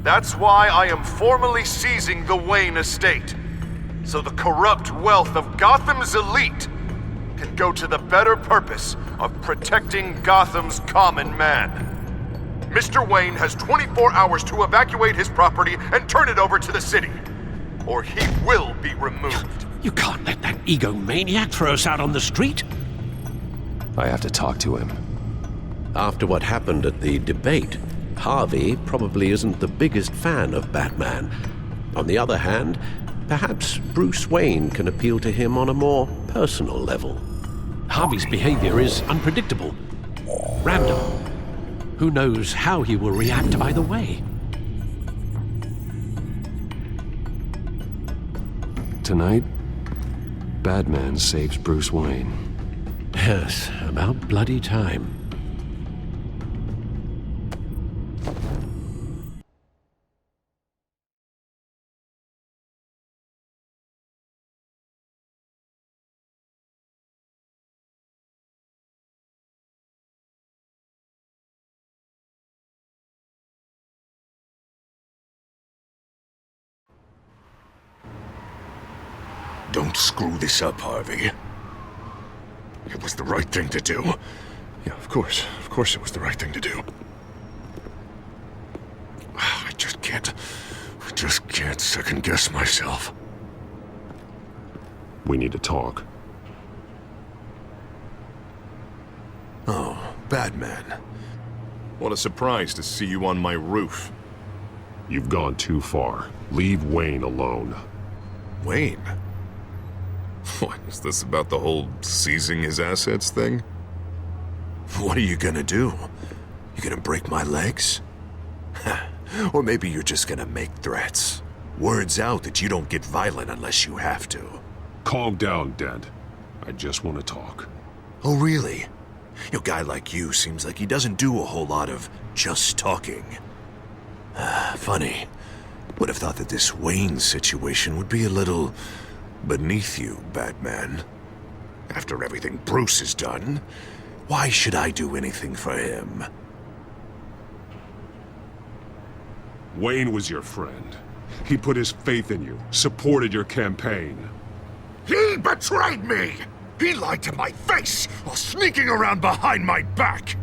That's why I am formally seizing the Wayne estate, so the corrupt wealth of Gotham's elite can go to the better purpose of protecting Gotham's common man. Mr. Wayne has 24 hours to evacuate his property and turn it over to the city, or he will be removed. You can't let that egomaniac throw us out on the street. I have to talk to him. After what happened at the debate, Harvey probably isn't the biggest fan of Batman. On the other hand, perhaps Bruce Wayne can appeal to him on a more personal level. Harvey's behavior is unpredictable, random. Who knows how he will react either way? Tonight, Batman saves Bruce Wayne. Yes, about bloody time. Don't screw this up, Harvey. It was the right thing to do. Yeah, of course it was the right thing to do. I just can't second guess myself. We need to talk. Oh, Batman. What a surprise to see you on my roof. You've gone too far. Leave Wayne alone. Wayne? What, is this about the whole seizing his assets thing? What are you gonna do? You gonna break my legs? Or maybe you're just gonna make threats. Words out that you don't get violent unless you have to. Calm down, Dent. I just want to talk. Oh, really? A guy like you seems like he doesn't do a whole lot of just talking. Funny. Would have thought that this Wayne situation would be a little beneath you, Batman. After everything Bruce has done, why should I do anything for him? Wayne was your friend. He put his faith in you, supported your campaign. He betrayed me! He lied to my face while sneaking around behind my back!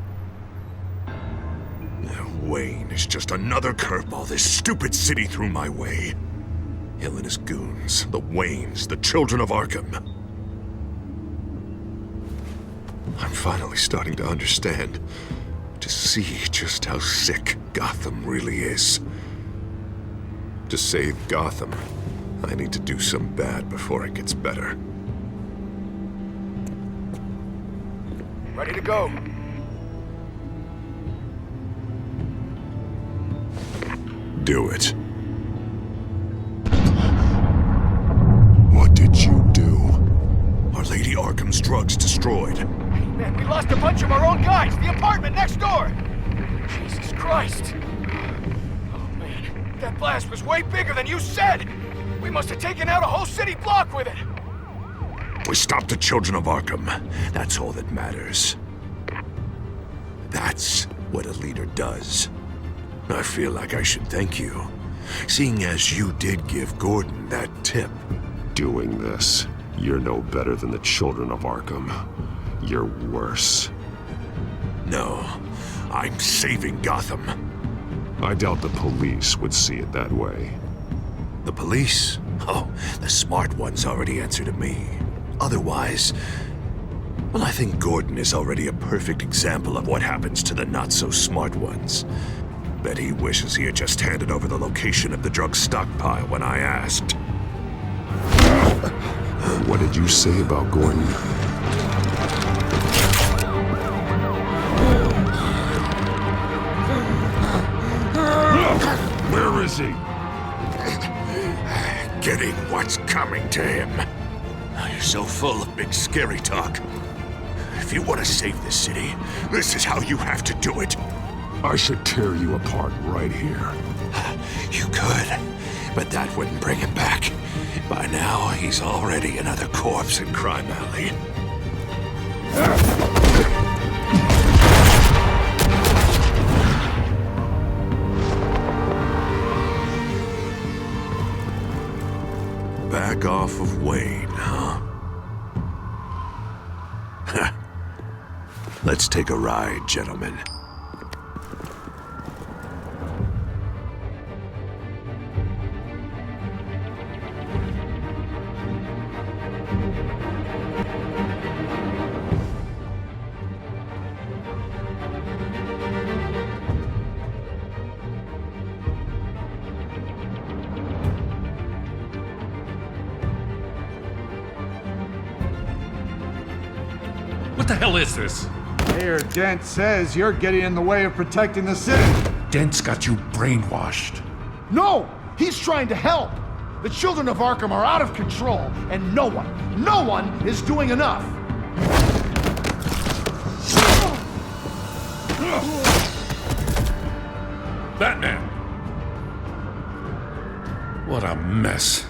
Wayne is just another curveball this stupid city threw my way. Hill and his goons, the Waynes, the children of Arkham. I'm finally starting to understand, to see just how sick Gotham really is. To save Gotham, I need to do some bad before it gets better. Ready to go. Do it. What did you do? Our Lady Arkham's drugs destroyed. Man, we lost a bunch of our own guys. The apartment next door. Jesus Christ. Oh, man. That blast was way bigger than you said. We must have taken out a whole city block with it. We stopped the children of Arkham. That's all that matters. That's what a leader does. I feel like I should thank you, seeing as you did give Gordon that tip. Doing this, you're no better than the children of Arkham. You're worse. No, I'm saving Gotham. I doubt the police would see it that way. The police? Oh, the smart ones already answer to me. Otherwise, well, I think Gordon is already a perfect example of what happens to the not-so-smart ones. Bet he wishes he had just handed over the location of the drug stockpile when I asked. What did you say about Gordon? Where is he? Getting what's coming to him. You're so full of big scary talk. If you want to save this city, this is how you have to do it. I should tear you apart right here. You could, but that wouldn't bring him back. By now, he's already another corpse in Crime Alley. Back off of Wayne, huh? Let's take a ride, gentlemen. What the hell is this? Mayor Dent says you're getting in the way of protecting the city. Dent's got you brainwashed. No! He's trying to help! The children of Arkham are out of control, and no one is doing enough! Batman! What a mess.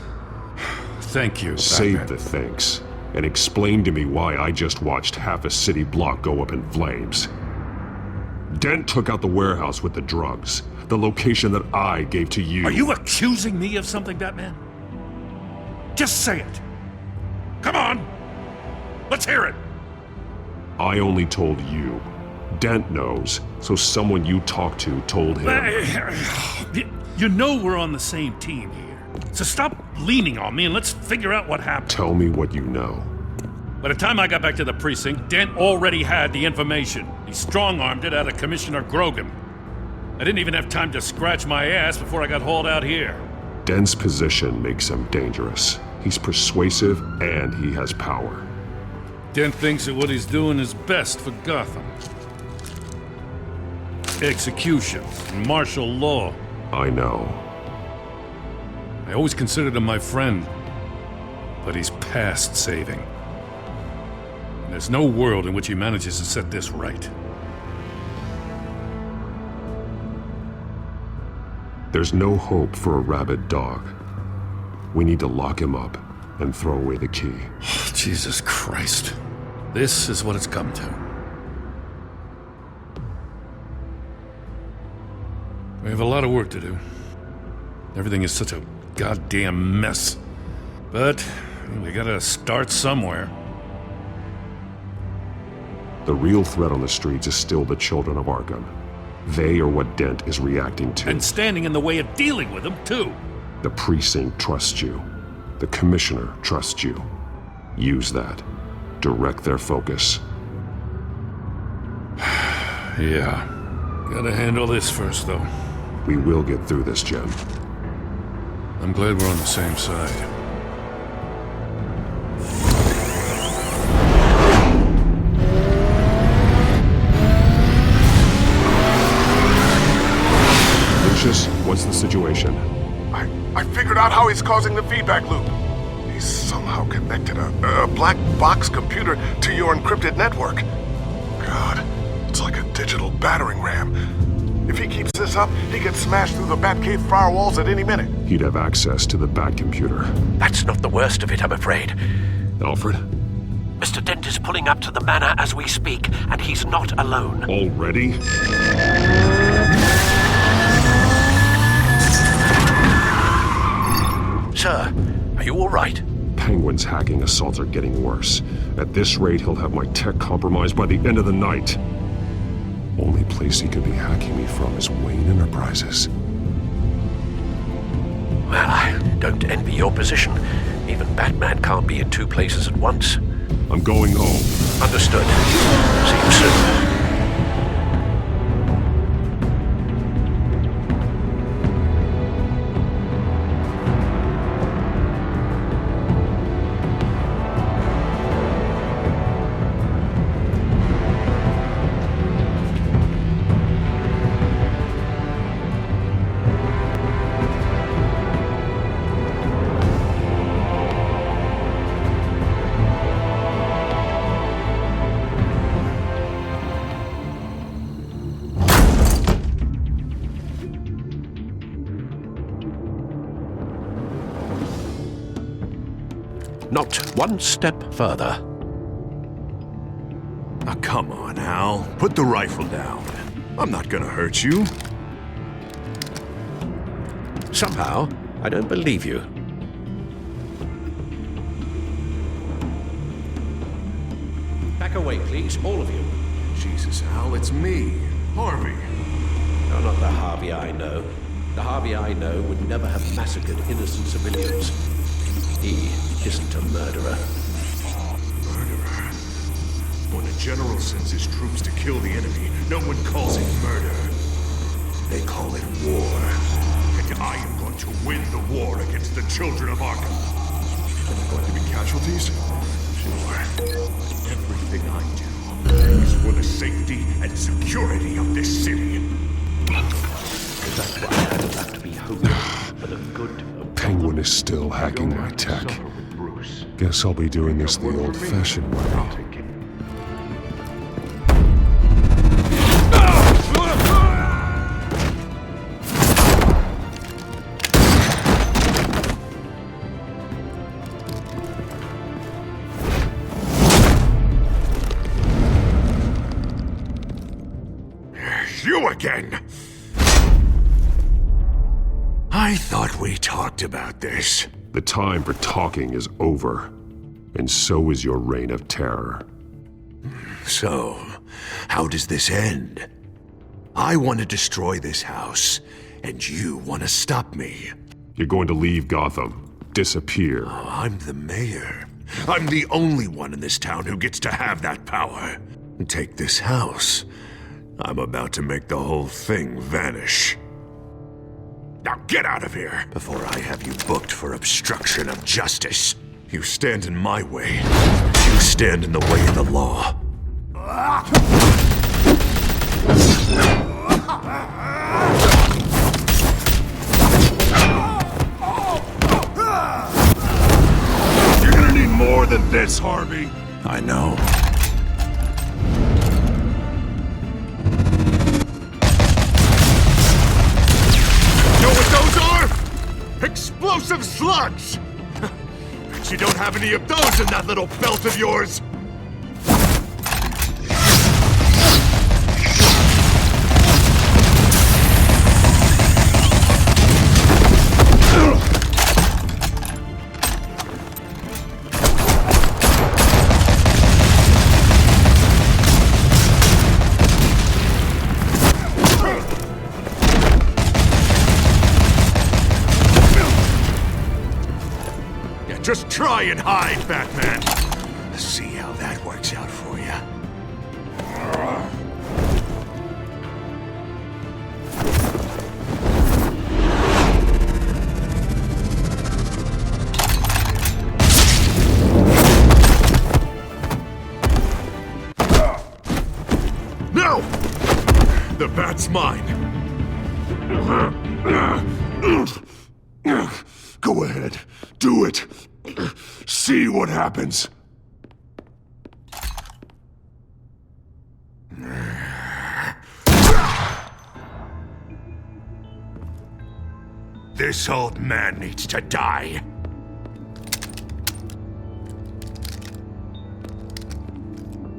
Thank you, Save Batman. the thanks, and explain to me why I just watched half a city block go up in flames. Dent took out the warehouse with the drugs, the location that I gave to you. Are you accusing me of something, Batman? Just say it. Come on! Let's hear it! I only told you. Dent knows, so someone you talked to told him. You know we're on the same team here. So stop leaning on me and let's figure out what happened. Tell me what you know. By the time I got back to the precinct, Dent already had the information. He strong-armed it out of Commissioner Grogan. I didn't even have time to scratch my ass before I got hauled out here. Dent's position makes him dangerous. He's persuasive and he has power. Dent thinks that what he's doing is best for Gotham. Execution and martial law. I know. I always considered him my friend, but he's past saving. There's no world in which he manages to set this right. There's no hope for a rabid dog. We need to lock him up and throw away the key. Jesus Christ. This is what it's come to. We have a lot of work to do. Everything is such a goddamn mess. But we gotta start somewhere. The real threat on the streets is still the children of Arkham. They are what Dent is reacting to. And standing in the way of dealing with them, too. The precinct trusts you. The commissioner trusts you. Use that. Direct their focus. Yeah. Gotta handle this first, though. We will get through this, Jen. I'm glad we're on the same side. What's the situation? I figured out how he's causing the feedback loop. He's somehow connected a black box computer to your encrypted network. God, it's like a digital battering ram. If he keeps this up, he could smash through the Batcave firewalls at any minute. He'd have access to the Bat computer. That's not the worst of it, I'm afraid. Alfred? Mr. Dent is pulling up to the manor as we speak, and he's not alone. Already? Sir, are you all right? Penguin's hacking assaults are getting worse. At this rate, he'll have my tech compromised by the end of the night. Only place he could be hacking me from is Wayne Enterprises. Well, I don't envy your position. Even Batman can't be in two places at once. I'm going home. Understood. See you soon. Not one step further. Now, come on, Al. Put the rifle down. I'm not gonna hurt you. Somehow, I don't believe you. Back away, please, all of you. Jesus, Al, it's me, Harvey. No, not the Harvey I know. The Harvey I know would never have massacred innocent civilians. He isn't a murderer. Murderer? When a general sends his troops to kill the enemy, no one calls it murder. They call it war. And I am going to win the war against the children of Arkham. Are there going to be casualties? Sure. Everything I do is for the safety and security of this city. That's why I don't have to be hopeful for the good of Penguin is still hacking my tech. Guess I'll be doing this the old-fashioned way. You again! I thought we talked about this. The time for talking is over, and so is your reign of terror. So, how does this end? I want to destroy this house, and you want to stop me. You're going to leave Gotham, disappear. Oh, I'm the mayor. I'm the only one in this town who gets to have that power. Take this house. I'm about to make the whole thing vanish. Now get out of here before I have you booked for obstruction of justice. You stand in my way. You stand in the way of the law. You're gonna need more than this, Harvey. I know. explosive slugs! Bet you don't have any of those in that little belt of yours! Just try and hide, Batman. See how that works out for you. No! The bat's mine. Go ahead. Do it. See what happens. This old man needs to die.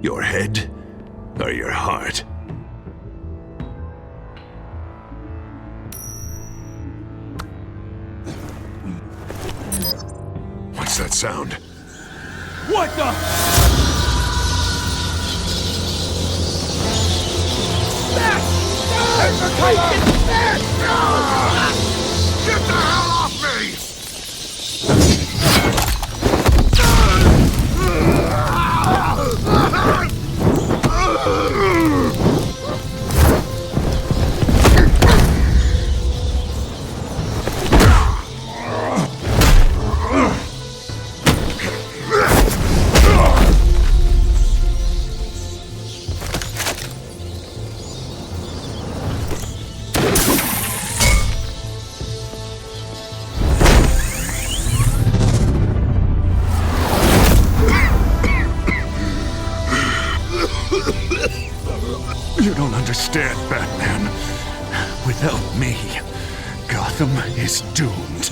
Your head or your heart? What's that sound? What the? Back! Take the cover! Back! Get the hell off me! You don't understand, Batman. Without me, Gotham is doomed.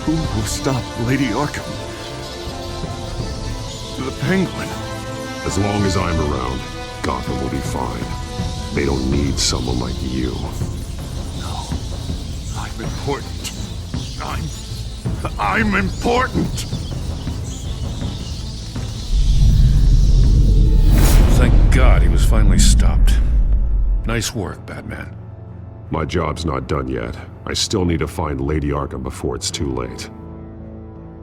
Who will stop Lady Arkham? The Penguin. As long as I'm around, Gotham will be fine. They don't need someone like you. No. I'm important. I'm important! Thank God he was finally stopped. Nice work, Batman. My job's not done yet. I still need to find Lady Arkham before it's too late.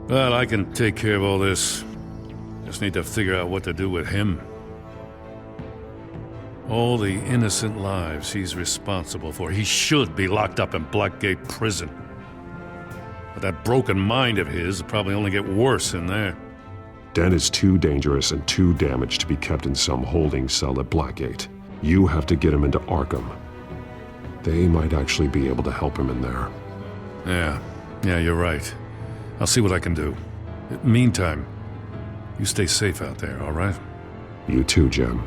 Well, I can take care of all this. Just need to figure out what to do with him. All the innocent lives he's responsible for. He should be locked up in Blackgate Prison. But that broken mind of his will probably only get worse in there. Den is too dangerous and too damaged to be kept in some holding cell at Blackgate. You have to get him into Arkham. They might actually be able to help him in there. Yeah, you're right. I'll see what I can do. Meantime, you stay safe out there, all right? You too, Jim.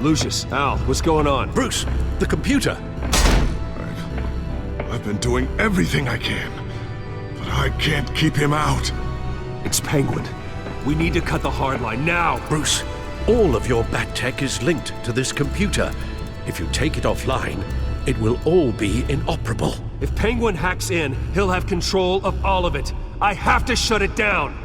Lucius, Al, what's going on? Bruce, the computer! I've been doing everything I can, but I can't keep him out. It's Penguin. We need to cut the hard line now! Bruce, all of your bat tech is linked to this computer. If you take it offline, it will all be inoperable. If Penguin hacks in, he'll have control of all of it. I have to shut it down!